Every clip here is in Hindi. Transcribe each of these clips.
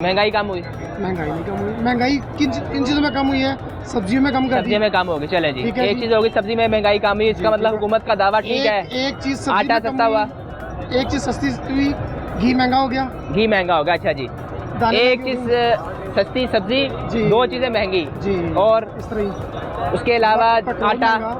महंगाई कम हुई? महंगाई नहीं कम हुई। महंगाई किन चीज़ों में कम हुई है? सब्जियों में कम कर दी। सब्जी में कम होगी, चले जी। ठीक है एक जी। चीज होगी सब्जी में महंगाई कम हुई, इसका मतलब हुकूमत का दावा ठीक है। एक चीज़ आटा सस्ता हुआ, एक चीज़ सस्ती हुई, घी महंगा हो गया। घी महंगा होगा, अच्छा जी। दालें एक महंगी चीज सस्ती सब्जी, जी। दो चीजें महंगी जी और इस तरह ही। उसके अलावा पेट्रोल आटा, महंगा।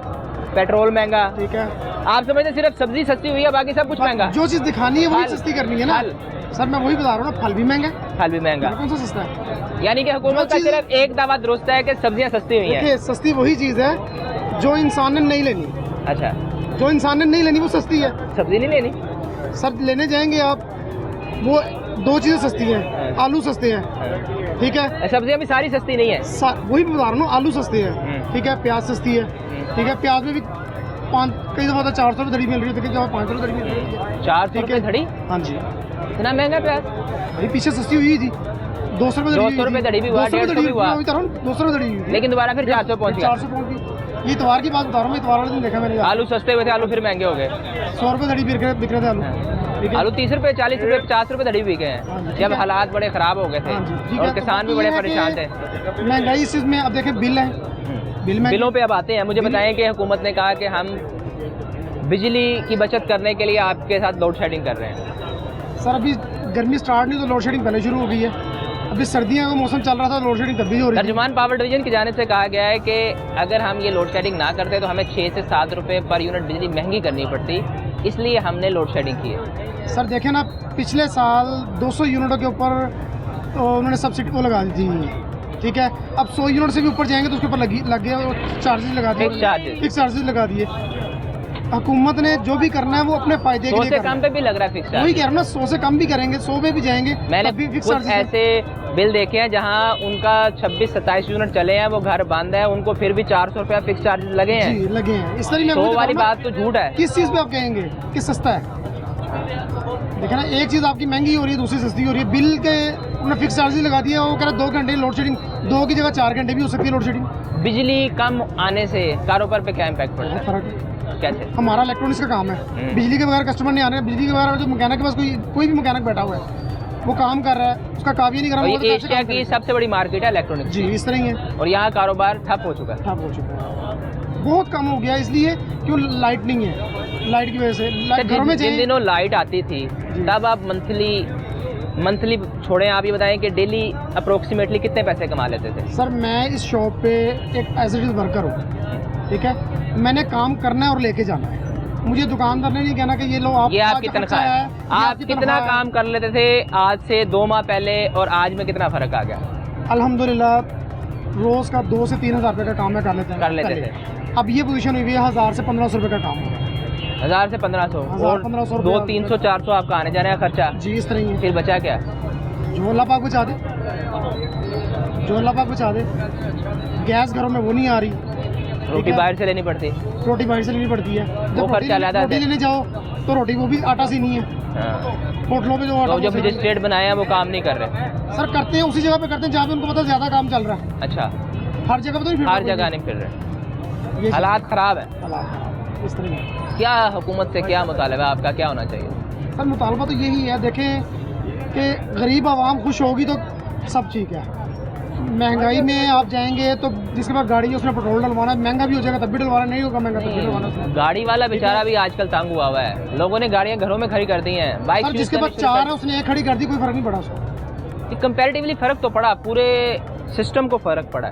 पेट्रोल महंगा। ठीक है, आप समझते सिर्फ सब्जी सस्ती हुई है, बाकी सब कुछ महंगा? जो चीज़ दिखानी है वही फल, सस्ती करनी है ना फल। सर। मैं वही बता रहा हूँ ना, फल भी महंगा है, फल भी महंगा। कौन सा सस्ता है? यानी कि हुकूमत जो का चीज़- सिर्फ एक दावा दुरुस्त है कि सब्जियां सस्ती हुई हैं। देखिए, सस्ती वही चीज़ है जो इंसान ने नहीं लेनी। अच्छा, जो इंसान ने नहीं लेनी वो सस्ती है। सब्जी नहीं लेनी? सर लेने जाएंगे आप, वो दो चीज़ें सस्ती हैं। आलू सस्ते हैं, ठीक है। सब्जियां भी सारी सस्ती नहीं है। वही बता रहा हूँ, आलू सस्ते हैं, ठीक है। प्याज सस्ती है, ठीक है। प्याज में भी कई दफ़ा तो 400 रुपये धड़ी मिल रही है, कई दफ़ा 500 रुपये धड़ी मिल रही है। 400 रुपये धड़ी? हाँ जी, इतना महंगा प्याज? अभी पीछे सस्ती हुई थी, 200 रुपये 200 रुपये धड़ी भी हुआ, 150 भी हुआ, 200 रुपये धड़ी हुई, लेकिन दोबारा फिर 400 पहुंच गया। 400 पहुँच गई। ये इतवार की बात बता रहा हूँ, इतवार वाले दिन देखा मैंने। आलू सस्ते हुए थे, आलू फिर महंगे हो गए। 100 रुपये धड़ी बिक रहे थे आलू, ठीक है। आलू 30 रुपये, 40 रुपये, 50 रुपये धड़ी बिके हाँ हैं, जी, जब ठीक है। हालात बड़े खराब हो गए थे हाँ जी, ठीक और है। किसान तो भी बड़े ये है परेशान कि थे। महंगाई इस चीज़ में अब देखें, बिल है, बिल में बिलों पे अब आते हैं। मुझे बताएं कि हुकूमत ने कहा कि हम बिजली की बचत करने के लिए आपके साथ लोड शेडिंग कर रहे हैं। सर अभी गर्मी स्टार्ट नहीं तो लोड शेडिंग पहले शुरू हो गई है। अभी सर्दियों का मौसम चल रहा था, लोड शेडिंग तब भी हो रही थी। तर्जुमान पावर डिवीजन की जानिब से कहा गया है कि अगर हम ये लोड शेडिंग ना करते तो हमें 6 से 7 रुपये पर यूनिट बिजली महंगी करनी पड़ती, इसलिए हमने लोड शेडिंग की है। सर देखें ना, पिछले साल 200 यूनिटों के ऊपर उन्होंने सब्सिडी वो लगा दी, ठीक है। अब 100 यूनिट से भी ऊपर जाएंगे तो उसके ऊपर लग गया चार्जेस लगा दिए, फिक्स चार्जेस लगा दिए। हुकूमत ने जो भी करना है वो अपने फायदे के 100 लिए से करना कम पे भी लग रहा है फिक्स है। वही कह रहा हूँ ना, 100 से कम भी करेंगे, 100 पे भी जाएंगे, मैंने तब भी फिक्स कुछ चार्जेस ऐसे बिल देखे हैं जहां उनका 26-27 यूनिट चले हैं, वो घर बंद है, उनको फिर भी 400 रुपया फिक्स चार्जेस लगे हैं। जी लगे हैं। इस तरह मैं 100 वही बता वाली रहा हूँ बात तो झूठ है। ना, किस चीज़ पे आप कहेंगे कि सस्ता है? देखा ना, एक चीज़ आपकी महंगी हो रही है, दूसरी सस्ती हो रही है। बिल के उन्होंने फिक्स चार्जेस लगा दिया, वो कह रहा 2 घंटे लोड शेडिंग, 2 की जगह 4 घंटे भी हो सकती है लोड शेडिंग। बिजली कम आने से कारोबार पे क्या इम्पैक्ट पड़ता बहुत है? फर्क है। कैसे? हमारा इलेक्ट्रॉनिक्स का काम है, बिजली के बगैर कस्टमर नहीं आने। बिजली के बगैर जो मैकेनिक के पास कोई भी मैकेनिक बैठा हुआ है, वो काम कर रहा है, उसका काबिल नहीं कर और रहा, ये वो तो कैसे एशिया काम की करेगा? सबसे बड़ी मार्केट है इलेक्ट्रॉनिक्स जी इस तरह ही है। और यहाँ कारोबार ठप हो चुका है। ठप हो चुका है, बहुत कम हो गया, इसलिए क्यों लाइट नहीं है, लाइट की वजह से घरों में जिन दिनों लाइट आती थी तब आप मंथली छोड़ें, आप ये बताएं कि डेली अप्रोक्सीमेटली कितने पैसे कमा लेते थे? सर मैं इस शॉप पे एक एज इट इज़ वर्कर हूँ, ठीक है। मैंने काम करना है और लेके जाना है। मुझे दुकानदार ने नहीं कहना कि ये लो आप, ये आपकी तनख्वाह है। आप कितना काम कर लेते थे आज से 2 माह पहले और आज में कितना फर्क आ गया? अल्हम्दुलिल्लाह रोज़ का 2 से 3 हज़ार रुपये का काम मैं कर लेते थे। अब ये पोजीशन हुई है 1000 से 1500 रुपये का काम हो गया। 1000 से 1500 और 1500 200, 300, 400 आपका आने जाने का खर्चा। जी इस तरह ही है। फिर बचा क्या? जो अल्लाह पाक बचा दे, जो अल्लाह पाक बचा दे। गैस घरों में वो नहीं आ रही, रोटी बाहर से लेनी पड़ती। रोटी बाहर से लेनी पड़ती है। वो जब खर्चा ज़्यादा रोटी है। लेने जाओ तो रोटी वो भी आटा सी नहीं है। हाँ। होटलों में जो आटा तो जो वो से- मजिस्ट्रेट बनाए हैं वो काम नहीं कर रहे। सर करते हैं उसी जगह पे करते हैं जहाँ पे उनको पता ज़्यादा काम चल रहा है। अच्छा, हर जगह पे तो नहीं फिर हर जगह नहीं फिर रहे, ये हालात ख़राब है। हालात इस तरह है। क्या हुकूमत से क्या मुतालबा है आपका, क्या होना चाहिए? सर मुतालबा तो यही है, देखें कि गरीब आवाम खुश होगी तो सब ठीक है। महंगाई में आप जाएंगे तो जिसके पास गाड़ी है उसने पेट्रोल डलवाना है, महंगा भी हो जाएगा तब भी डलवाना, नहीं होगा महंगा तब भी डलवाना उसने। गाड़ी वाला बेचारा भी आजकल तंग हुआ हुआ है, लोगों ने गाड़ियां घरों में खड़ी कर दी हैं। बाइक सर जिसके पास 4 है उसने एक खड़ी कर दी, कोई फर्क नहीं पड़ा उसको। कंपैरेटिवली फर्क तो पड़ा, पूरे सिस्टम को फर्क पड़ा